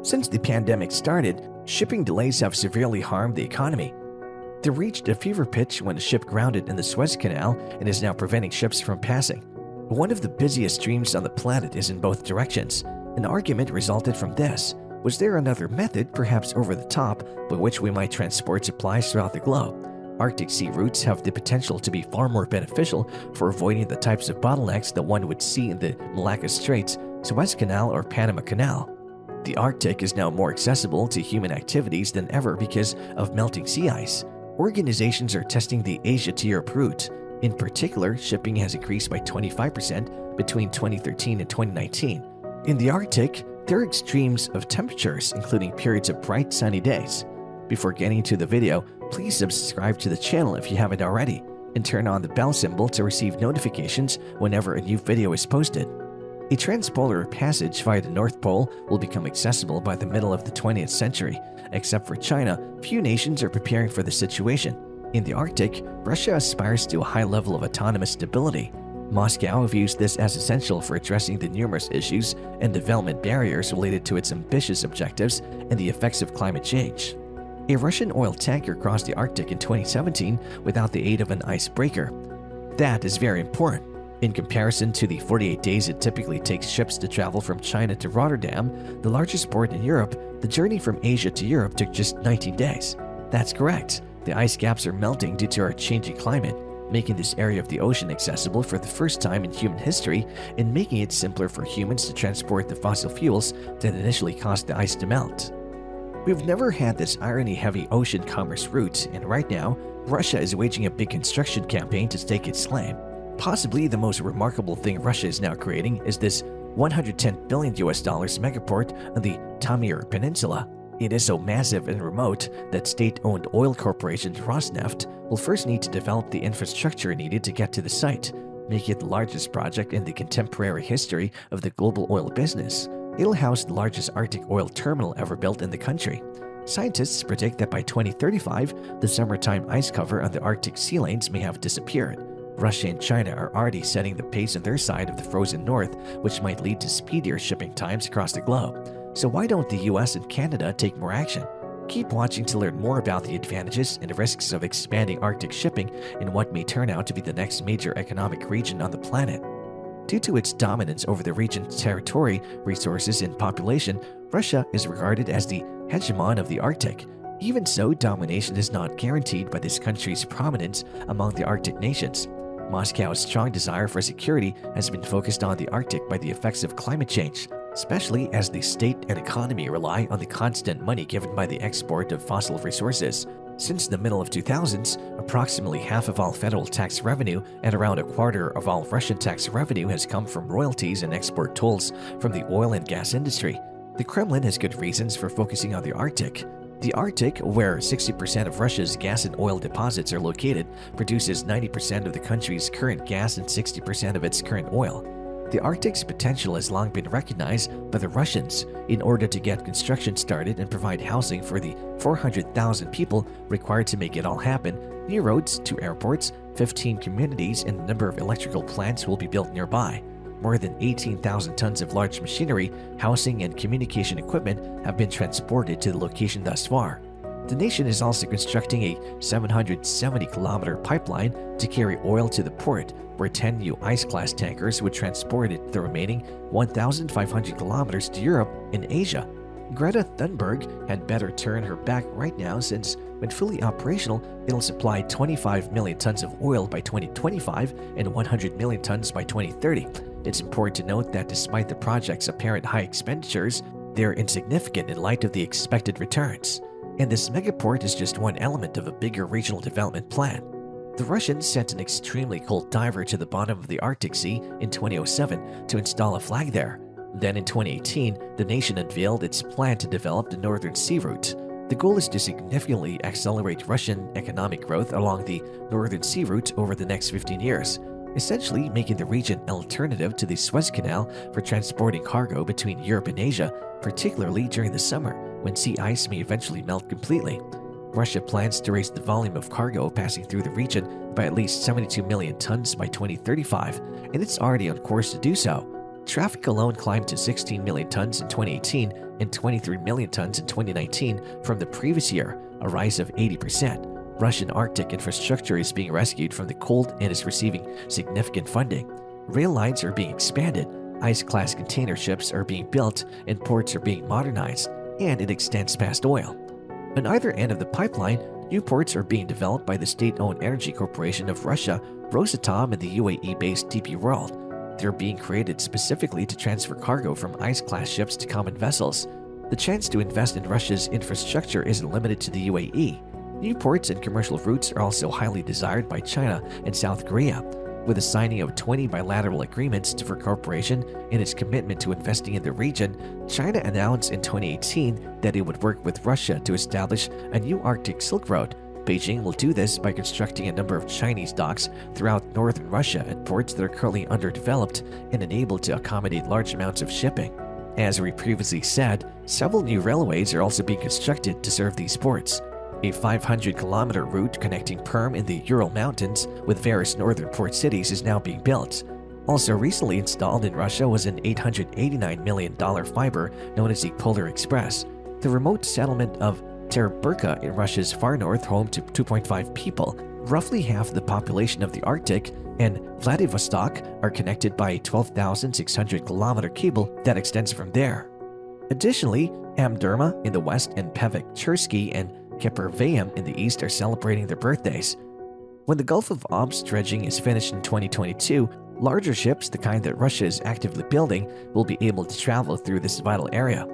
Since the pandemic started, shipping delays have severely harmed the economy. They reached a fever pitch when a ship grounded in the Suez Canal and is now preventing ships from passing. One of the busiest streams on the planet is in both directions. An argument resulted from this. Was there another method, perhaps over the top, by which we might transport supplies throughout the globe? Arctic sea routes have the potential to be far more beneficial for avoiding the types of bottlenecks that one would see in the Malacca Straits, Suez Canal, or Panama Canal. The Arctic is now more accessible to human activities than ever because of melting sea ice. Organizations are testing the Asia to Europe route. In particular, shipping has increased by 25% between 2013 and 2019. In the Arctic, there are extremes of temperatures, including periods of bright sunny days. Before getting to the video, please subscribe to the channel if you haven't already, and turn on the bell symbol to receive notifications whenever a new video is posted. A transpolar passage via the North Pole will become accessible by the middle of the 20th century. Except for China, few nations are preparing for the situation. In the Arctic, Russia aspires to a high level of autonomous stability. Moscow views this as essential for addressing the numerous issues and development barriers related to its ambitious objectives and the effects of climate change. A Russian oil tanker crossed the Arctic in 2017 without the aid of an icebreaker. That is very important. In comparison to the 48 days it typically takes ships to travel from China to Rotterdam, the largest port in Europe, the journey from Asia to Europe took just 19 days. That's correct. The ice caps are melting due to our changing climate, making this area of the ocean accessible for the first time in human history and making it simpler for humans to transport the fossil fuels that initially caused the ice to melt. We've never had this irony-heavy ocean commerce route, and right now, Russia is waging a big construction campaign to stake its claim. Possibly the most remarkable thing Russia is now creating is this $110 billion megaport on the Taimyr Peninsula. It is so massive and remote that state-owned oil corporation Rosneft will first need to develop the infrastructure needed to get to the site, making it the largest project in the contemporary history of the global oil business. It'll house the largest Arctic oil terminal ever built in the country. Scientists predict that by 2035, the summertime ice cover on the Arctic sea lanes may have disappeared. Russia and China are already setting the pace on their side of the frozen north, which might lead to speedier shipping times across the globe. So why don't the US and Canada take more action? Keep watching to learn more about the advantages and risks of expanding Arctic shipping in what may turn out to be the next major economic region on the planet. Due to its dominance over the region's territory, resources, and population, Russia is regarded as the hegemon of the Arctic. Even so, domination is not guaranteed by this country's prominence among the Arctic nations. Moscow's strong desire for security has been focused on the Arctic by the effects of climate change, especially as the state and economy rely on the constant money given by the export of fossil resources. Since the middle of 2000s, approximately half of all federal tax revenue and around a quarter of all Russian tax revenue has come from royalties and export tolls from the oil and gas industry. The Kremlin has good reasons for focusing on the Arctic. The Arctic, where 60% of Russia's gas and oil deposits are located, produces 90% of the country's current gas and 60% of its current oil. The Arctic's potential has long been recognized by the Russians. In order to get construction started and provide housing for the 400,000 people required to make it all happen, new roads, 2 airports, 15 communities, and a number of electrical plants will be built nearby. More than 18,000 tons of large machinery, housing, and communication equipment have been transported to the location thus far. The nation is also constructing a 770-kilometer pipeline to carry oil to the port, where 10 new ice-class tankers would transport it the remaining 1,500 kilometers to Europe and Asia. Greta Thunberg had better turn her back right now, since when fully operational, it'll supply 25 million tons of oil by 2025 and 100 million tons by 2030. It's important to note that despite the project's apparent high expenditures, they're insignificant in light of the expected returns. And this megaport is just one element of a bigger regional development plan. The Russians sent an extremely cold diver to the bottom of the Arctic Sea in 2007 to install a flag there. Then in 2018, the nation unveiled its plan to develop the Northern Sea Route. The goal is to significantly accelerate Russian economic growth along the Northern Sea Route over the next 15 years, essentially making the region an alternative to the Suez Canal for transporting cargo between Europe and Asia, particularly during the summer, when sea ice may eventually melt completely. Russia plans to raise the volume of cargo passing through the region by at least 72 million tons by 2035, and it's already on course to do so. Traffic alone climbed to 16 million tons in 2018 and 23 million tons in 2019 from the previous year, a rise of 80%. Russian Arctic infrastructure is being rescued from the cold and is receiving significant funding. Rail lines are being expanded, ice-class container ships are being built, and ports are being modernized, and it extends past oil. On either end of the pipeline, new ports are being developed by the state-owned energy corporation of Russia, Rosatom, and the UAE-based DP World. They're being created specifically to transfer cargo from ice-class ships to common vessels. The chance to invest in Russia's infrastructure isn't limited to the UAE. New ports and commercial routes are also highly desired by China and South Korea. With the signing of 20 bilateral agreements for cooperation and its commitment to investing in the region, China announced in 2018 that it would work with Russia to establish a new Arctic Silk Road. Beijing will do this by constructing a number of Chinese docks throughout northern Russia at ports that are currently underdeveloped and unable to accommodate large amounts of shipping. As we previously said, several new railways are also being constructed to serve these ports. A 500-kilometer route connecting Perm in the Ural Mountains with various northern port cities is now being built. Also recently installed in Russia was an $889 million fiber known as the Polar Express. The remote settlement of Tereburka in Russia's far north, home to 2.5 people, roughly half the population of the Arctic, and Vladivostok are connected by a 12,600-kilometer cable that extends from there. Additionally, Amderma in the west and Pevek-Chersky and Kepervayam in the east are celebrating their birthdays. When the Gulf of Obst dredging is finished in 2022, larger ships, the kind that Russia is actively building, will be able to travel through this vital area.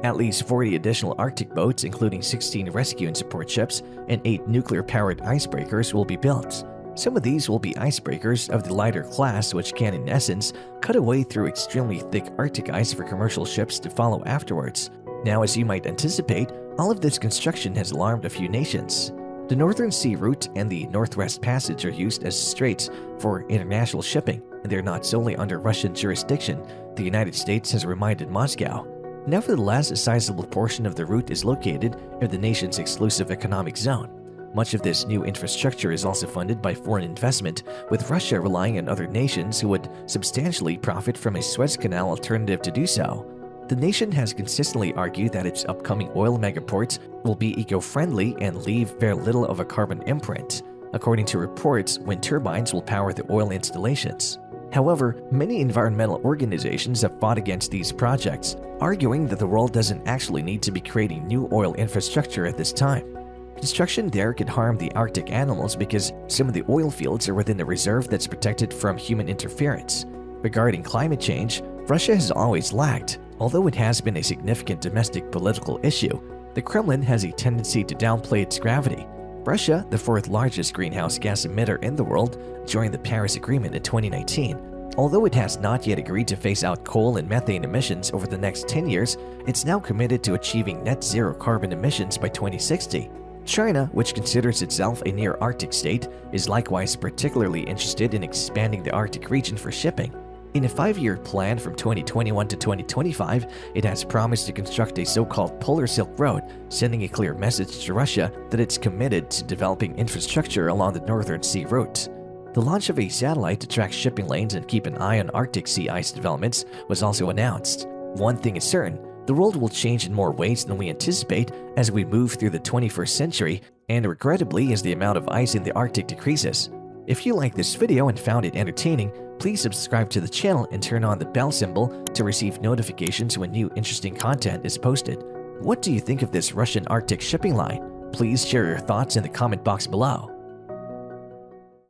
At least 40 additional Arctic boats, including 16 rescue and support ships and 8 nuclear-powered icebreakers, will be built. Some of these will be icebreakers of the lighter class, which can, in essence, cut a way through extremely thick Arctic ice for commercial ships to follow afterwards. Now, as you might anticipate, all of this construction has alarmed a few nations. The Northern Sea Route and the Northwest Passage are used as straits for international shipping, and they're not solely under Russian jurisdiction, the United States has reminded Moscow. Nevertheless, a sizable portion of the route is located in the nation's exclusive economic zone. Much of this new infrastructure is also funded by foreign investment, with Russia relying on other nations who would substantially profit from a Suez Canal alternative to do so. The nation has consistently argued that its upcoming oil megaports will be eco-friendly and leave very little of a carbon imprint. According to reports, wind turbines will power the oil installations. However, many environmental organizations have fought against these projects, arguing that the world doesn't actually need to be creating new oil infrastructure at this time. Construction there could harm the Arctic animals because some of the oil fields are within a reserve that's protected from human interference. Regarding climate change, Russia has always lagged. Although it has been a significant domestic political issue, the Kremlin has a tendency to downplay its gravity. Russia, the fourth largest greenhouse gas emitter in the world, joined the Paris Agreement in 2019. Although it has not yet agreed to phase out coal and methane emissions over the next 10 years, it's now committed to achieving net zero carbon emissions by 2060. China, which considers itself a near-Arctic state, is likewise particularly interested in expanding the Arctic region for shipping. In a 5-year plan from 2021 to 2025, it has promised to construct a so-called Polar Silk Road, sending a clear message to Russia that it's committed to developing infrastructure along the Northern Sea Route. The launch of a satellite to track shipping lanes and keep an eye on Arctic sea ice developments was also announced. One thing is certain, the world will change in more ways than we anticipate as we move through the 21st century, and regrettably as the amount of ice in the Arctic decreases. If you liked this video and found it entertaining, please subscribe to the channel and turn on the bell symbol to receive notifications when new interesting content is posted. What do you think of this Russian Arctic shipping line? Please share your thoughts in the comment box below.